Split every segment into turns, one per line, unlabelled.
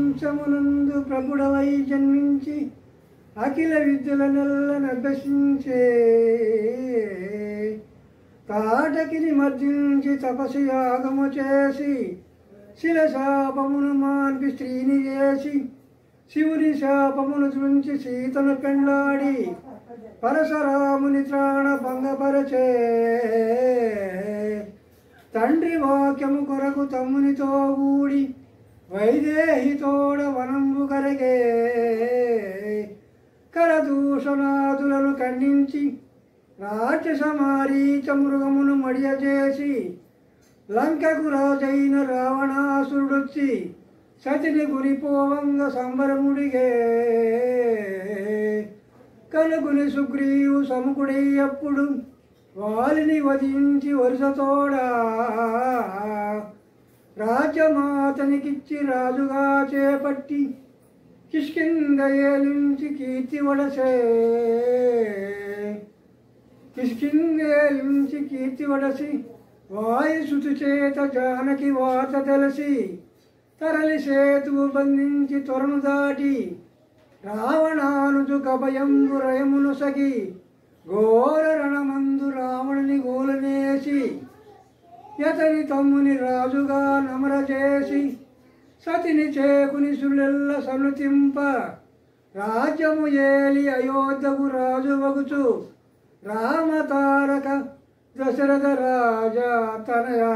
వంశమునందు ప్రభుడవై జన్మించి అఖిల విద్యల నెల్లనభ్యసించే తాటకిని మర్జించి తపసి యాగము చేసి శిలశాపమును మాన్పి స్త్రీని చేసి శివుని శాపమును తుంచి సీతను పెండ్లాడి పరశురాముని త్రాణ భంగపరచే తండ్రి వాక్యము కొరకు తమ్మునితో కూడి వైదేహితోడ వనంబు కరగే కరదూషణాదులను ఖండించి రాక్షస మారీచ మృగమును మడియచేసి లంకకు రాజైన రావణాసురుడొచ్చి సతిని గురిపోవంగ సంబరముడిగే కనుకుని సుగ్రీవు సముకుడయ్యప్పుడు వాలిని వధించి వరుసతోడా రాజ్యమాతనికిచ్చి రాజుగా చేపట్టి కిష్కింద ఏలించి కీర్తి వడసే కిష్కిందేలించి కీర్తి వడసి వాయుసుతు చేత జానకి వాత తెలిసి తరలి సేతువు బంధించి త్వరను దాటి రావణానుజు కభయంబు రయమును సగి ఘోర రణమందు రావణుని గోలనేసి యతని తమ్ముని రాజుగా నమర చేసి సతిని చేకుని సుళ్ళెల్ల సనుతింప రాజ్యము ఏలి అయోధ్యకు రాజు వగుచు రామతారక దశరథ రాజా తనయా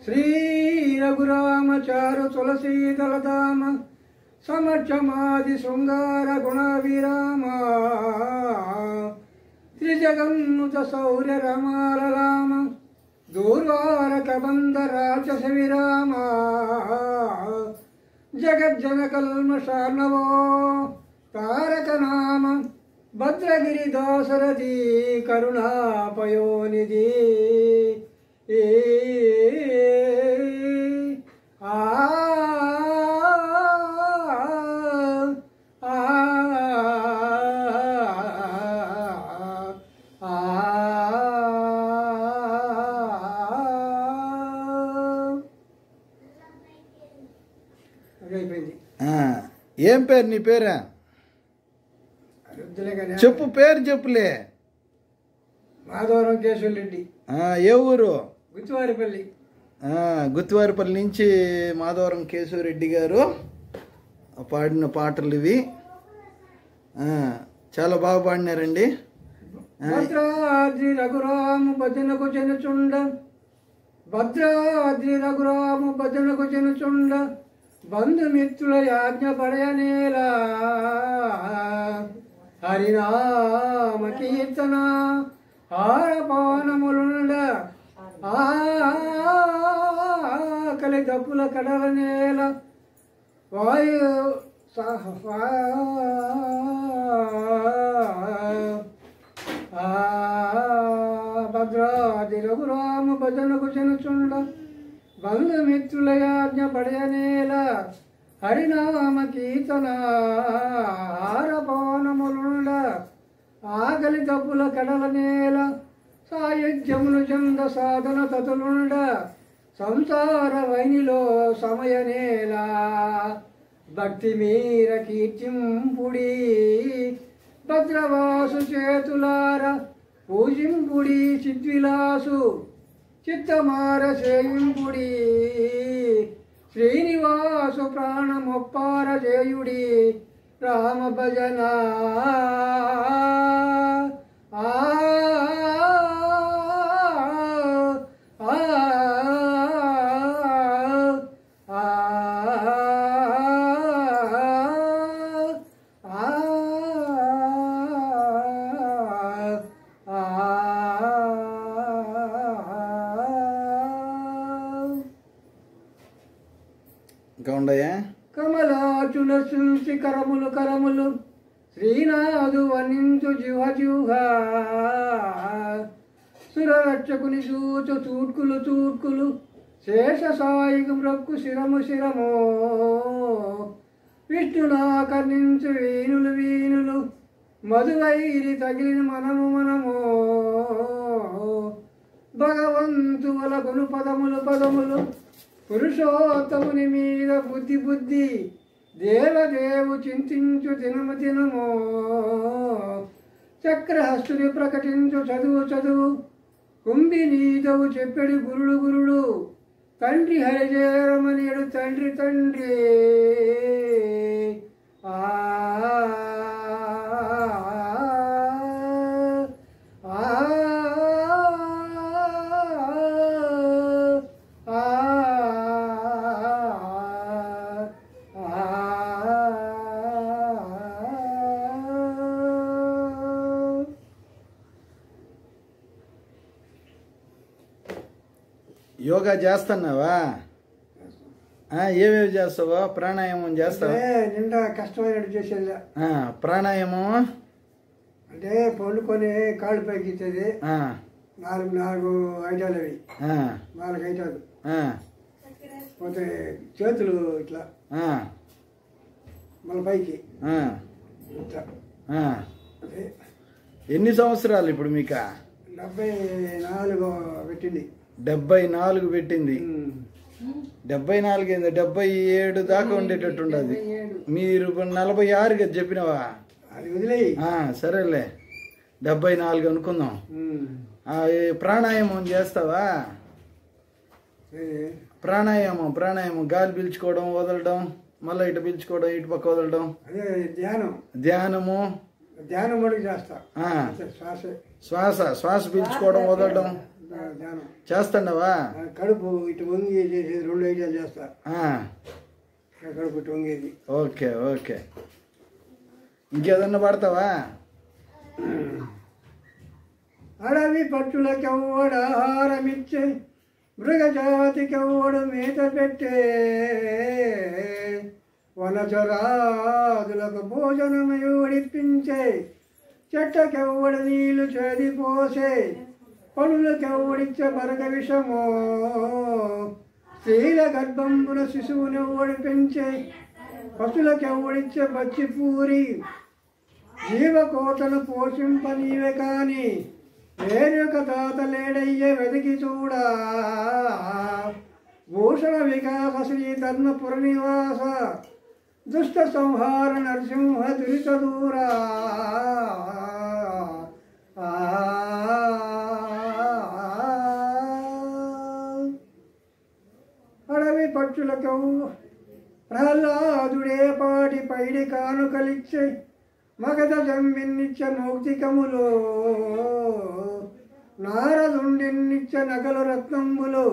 శ్రీ రఘురామచారు తులసీదళధామ సమక్షమాది శృంగార గుణ విరామ త్రిజగన్నుత శౌర్య రమాలలామ దూర్వారక బంధ రాక్షస విరామ జగజ్జన కల్మషార్ణవో తారక నామ భద్రగిరి దాసరథి కరుణాపయోనిధి
ఏం పేరు నీ పేరా? చెప్పు, పేరు చెప్పులే.
మాధవరం కేశవరెడ్డి.
ఏ ఊరు?
గుత్తివారిపల్లి.
గుత్తివారిపల్లి నుంచి మాధవరం కేశవరెడ్డి గారు పాడిన పాటలు ఇవి. చాలా బాగా పాడినారండి.
భద్రాద్రి రఘురాము భజనకు చెనుచుండ, భద్రాద్రి రఘురాము భజనకు చెనుచుండ, బంధుమిత్రుల యాజ్ఞ పడయనేలా హరినామ కీర్తన హారపానములుండ ఆకలి దప్పుల కడల నేల వాయు భద్రాది రఘురాము భజనకు చెనుచుండ, బంధుమిత్రుల యాజ్ఞ పడయనేల హరినామ కీర్తన హారపానములుండ ఆకలి దప్పుల కడల నేల సాయుధ్యములు చంద సాధన తతులుండ సంసార వైనిలో సమయనేల భక్తి మీర కీర్తింపుడి భద్రవాసు చేతులార పూజింపుడి చిద్విలాసు చిత్తమార సేవింపుడి శ్రీనివాసు ప్రాణమొప్పార చేయుడి రామ భజన
ఇంకా ఉండయా?
కమలాచున చూసి కరములు కరములు శ్రీనాథు వనించు జిహ జిహా సురరక్షకుని చూచు చూట్కులు చూట్కులు శేష సాయికి మ్రక్కు శిరము శిరమో విష్ణునాకర్ణించు వీణులు వీణులు మధువైరి తగిలిన మనము మనమో భగవంతు వలకును పదములు పదములు పురుషోత్తముని మీద బుద్ధి బుద్ధి దేవదేవు చింతించు దినము దినమో చక్రహస్తుని ప్రకటించు చదువు చదువు కుంభినీతవు చెప్పెడు గురుడు గురుడు తండ్రి హరిజేరమనియడు తండ్రి తండ్రి ఆ
యోగా చేస్తున్నావా? ఏమేమి చేస్తావా? ప్రాణాయామం చేస్తావా?
నిండా కష్టమైనట్టు చేసేది.
ప్రాణాయామం
అంటే పండుకొని కాళ్ళు పైకి ఇచ్చేది 4 ఐటాలు అవి 4 ఐటాలు పోతే చేతులు ఇట్లా మన పైకి ఇట్లా.
ఎన్ని సంవత్సరాలు ఇప్పుడు మీకు?
74 పెట్టింది.
74 పెట్టింది. 74 ఏంది? 77 దాకా ఉండేటట్టు ఉండదు. మీరు 46 కదా చెప్పినవా?
అది వదిలే.
సరేలే 74 అనుకుందాం. ప్రాణాయామం చేస్తావా? ప్రాణాయామం గాలి పీల్చుకోవడం వదలడం, మళ్ళీ ఇటు పీల్చుకోవడం, ఇటు పక్క వదలడం.
అదే ధ్యానం మటుకు చేస్తా.
శ్వాస పీల్చుకోవడం వదలడం చేస్తున్నావా?
కడుపు ఇటు వంగి చేసేది 2 ఐడియాలు చేస్తా. కడుపు ఇటు వంగేది.
ఓకే ఇంకేదన్నా పడతావా?
అడవి పట్టులకెవ్వడు ఆహారమిచ్చే మృగజాతికెవ్వడు మేత పెట్టే వనచరాదులకు భోజనమయుడిప్పించే చెట్టకెవ్వడు నీళ్లు చేదిపోసే పనులకెవ్వడిచ్చే మరగ విషమో స్త్రీల గర్భంబున శిశువునెవ్వడు పెంచే పశులకెవ్వడిచ్చే బచ్చిపూరి జీవకోటను పోషింప నీవే కాని వేరొక తాత లేడయ్యే వెతికి చూడా భూషణ వికాస శ్రీ ధర్మపుర నివాస దుష్ట సంహార నరసింహ దురిత దూరా అడవి పక్షులకు ప్రహ్లాదుడే పాటి పైడి కానుకలిచ్చే మగధ జంబిన్నిచ్చ మౌక్తికములో నారదుండిన్నిచ్చ నగలు రత్నంబులు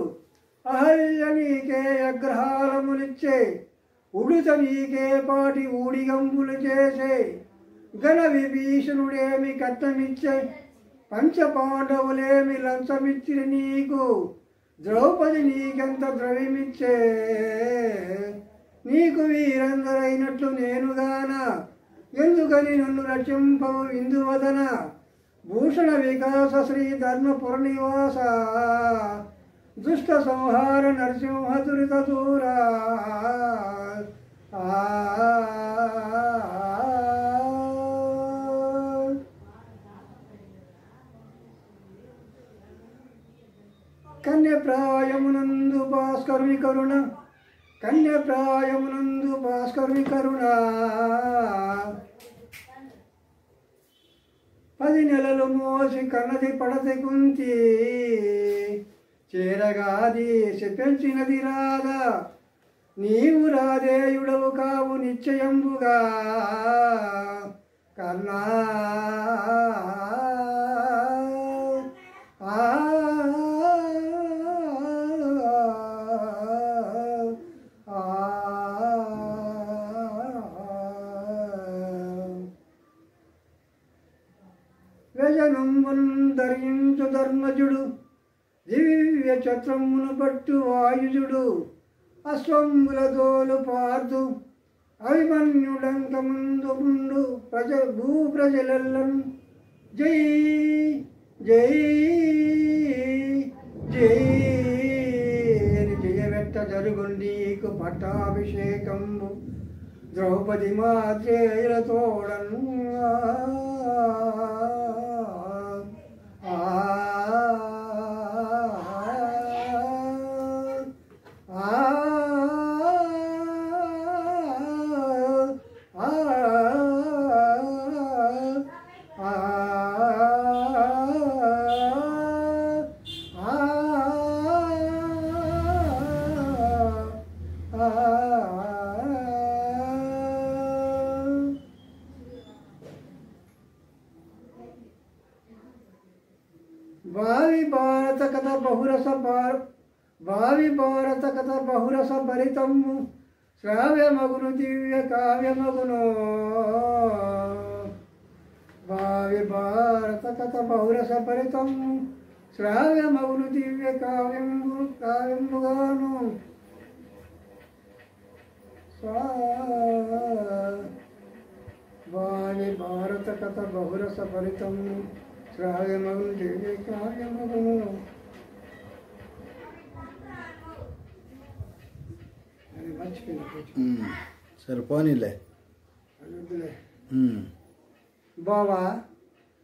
అహల్య నీకే అగ్రహారములిచ్చే ఉడుత నీకే పాటి ఊడిగంబులు చేసే ఘన విభీషణుడేమి కట్నమిచ్చే పంచపాండవులేమి లంచమిచ్చిరి నీకు ద్రౌపది నీకెంత ద్రవ్యమిచ్చే నీకు వీరందరైనట్లు నేనుగాన ఎందుకని నన్ను రక్షింపవు ఇందువదన భూషణ వికాస శ్రీ ధర్మపుర నివాస దుష్ట సంహార నరసింహ దురిత దూరా కన్యప్రాయమునందు భాస్కరుని కరుణ కన్యప్రాయమునందు భాస్కరుని కరుణ 10 నెలలు మోసి కన్నది పడతి కుంతి చేరగాది పెంచినది రాదా నీవు రాధేయుడవు కావు నిశ్చయంబుగా కర్ణా ధరించు ధర్మజుడు దివ్య చత్రమును పట్టు వాయుజుడు అశ్వంబుల దోలు పార్దు అభిమన్యుడంక ముందు ముందు భూప్రజలెల్లను జై జై జై అని జయవెట్ట జరుగుండీకు పట్టాభిషేకంబు ద్రౌపది మాత్రేయులతోడను భావి భారత కథ బహురస భరితము శ్రావ్యమగును దివ్య కావ్యమగును భావి భారత కథ బహురస భరితము శ్రావ్యమగును దివ్య కావ్యముగాను భావి భారత కథ బహురస భరితము శ్రావ్యమగును దివ్య కావ్యమగును
సరే పోనీలే
బావా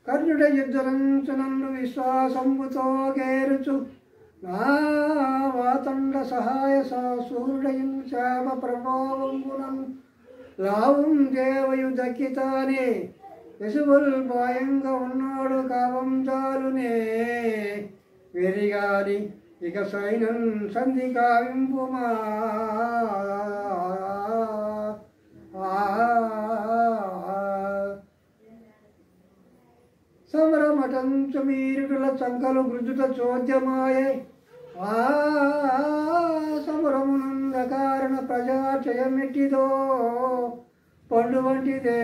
కర్ణుడ యుద్ధరంచునన్ను విశ్వాసంబుతో గేరుచు నా వాతండ సహాయ సూర్యుడయం శాప ప్రభావంబునను లావం దేవయు దక్కితానే యశువుల్ భయంగా ఉన్నాడు కావంజాలునే వెరిగాని ఇక సైనం సంధి కావింపుమా సమరమటంచు వీరుల చంకలు గృజుట చోద్యమాయ సమరమునంద కారణ ప్రజాక్షయమెట్టిదో పండు వంటిదే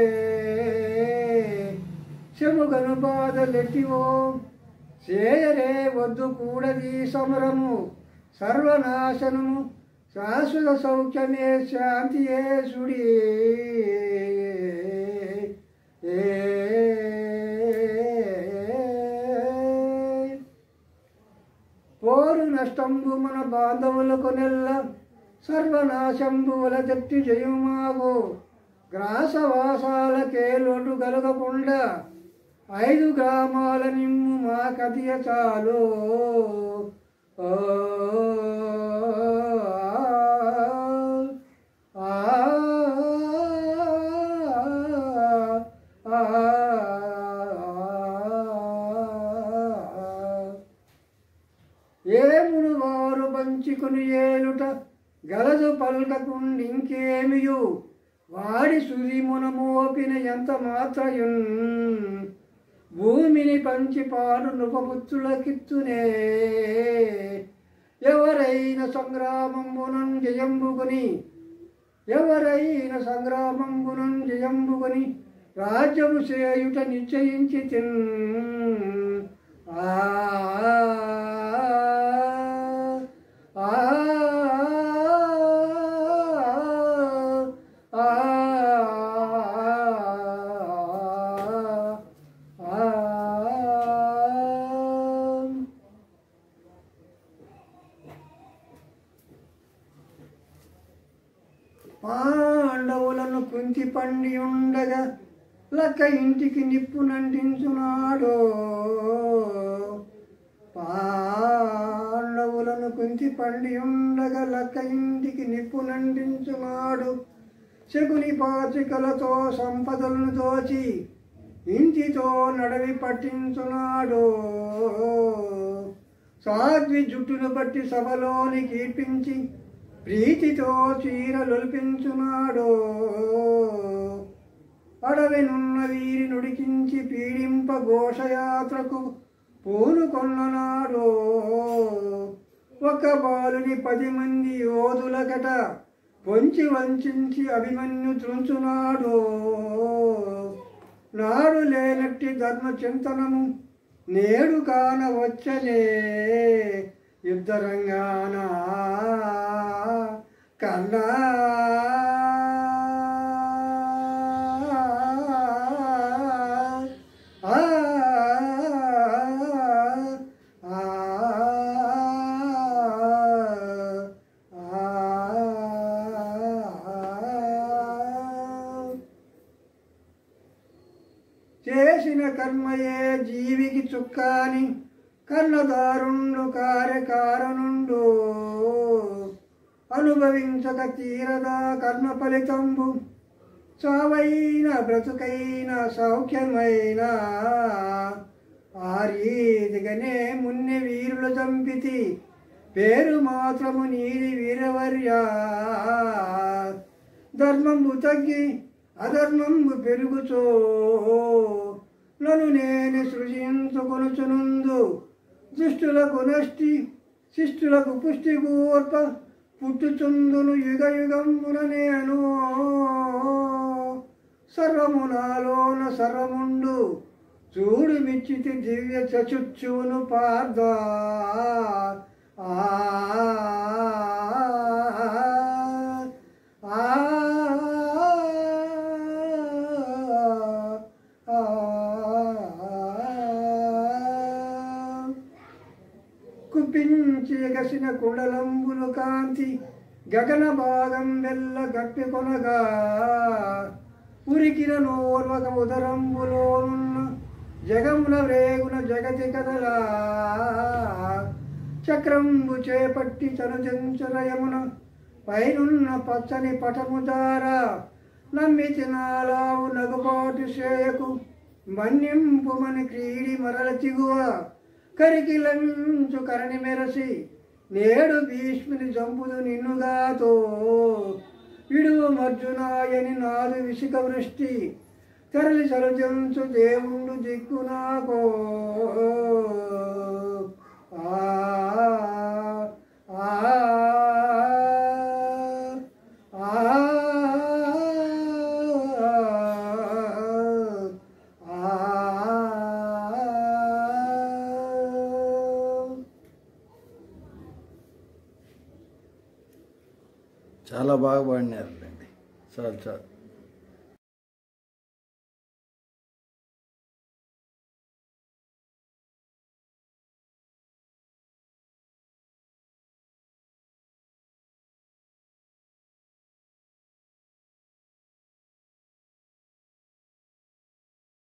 చెముగను బాధలెట్టివో చేయరే వద్దు కూడది సమరము సర్వనాశనము శాశ్వత సౌఖ్యమే శాంతియే సుడి పోరు నష్టంబు మన బాంధవులకు నెల్ల సర్వనాశంబుల జట్టి జయమాగు గ్రాసవాసాలకే లోటు కలగకుండా 5 గ్రామాల నిమ్ము మా కథియ చాలు ఏమును వారు పంచుకుని ఏలుట గలదు పల్కకుండింకేమియు వాడి సురిమున మోపిన ఎంత మాత్రయున్ భూమిని పంచి పాడు నృపపుత్రులకిత్తునే ఎవరైన సంగ్రామంబునం జయంబుకొని రాజ్యము చేయుట నిశ్చయించి తిన్ పాండవులను కుంతి పండి ఉండగా లక్క ఇంటికి నిప్పు నంటించున్నాడు పాండవులను కుంతి పండి ఉండగా లక్క ఇంటికి నిప్పు నంటించున్నాడు శకుని పాచికలతో సంపదలను దోచి ఇంటితో నడవి పట్టించున్నాడు సాధ్వి జుట్టును బట్టి సభలోని కీర్పించి ప్రీతితో చీరలొల్పించున్నాడు అడవినున్న వీరి నుడికించి పీడింప ఘోషయాత్రకు పూనుకొన్ననాడు ఒక బాలుని 10 మంది యోధులకట పొంచి వంచి అభిమన్యు త్రుంచున్నాడు నాడు లేనట్టి ధర్మచింతనము నేడు కాన వచ్చనే యుద్ధరంగాన కన్నా చేసిన కర్మయే జీవికి చుక్కాని కర్ణదారుండు కార్యకారణుండు అనుభవించక తీరదా కర్మ ఫలితంబు చావైన బ్రతుకైన సౌఖ్యమైన ఆ రీతిగానే మున్నె వీరులు చంపితి పేరు మాత్రము నీది వీరవర్యా ధర్మంబు తగ్గి అధర్మంబు పెరుగుచో నన్ను నేను సృజించుకొనుచునుందు దుష్టులకు నష్టి శిష్టులకు పుష్టి కూర్ప పుట్టుచుందును యుగ యుగంబున నేను సర్వమునాలోన సర్వముండు చూడు మిచ్చితి దివ్య చచుచ్చును పార్థ కుప్పించి ఎగసిన కుండలంబులు కాంతి గగన భాగం వెల్ల గట్టి కొనగా ఉరికిన నోర్వక ఉదరంబులోనున్న జగమున రేగున జగతి కదలా చక్రంబు చేపట్టి చనుచంచరయమున పైనున్న పచ్చని పటము దారా నమ్మితి నాలావు నగుపాటు చేయకు మన్నింపుమని క్రీడి మరల తిగువ కరికి లమించు కరణి మెరసి నేడు భీష్ముని జంపుదు నిన్నుగాతో విడువు మర్జునాయని నాదు విసిక వృష్టి తెరలి సరుజంచు దేవుండు దిక్కు నాకో
చాలా బాగా పాడినారండి. చాలు చాలు.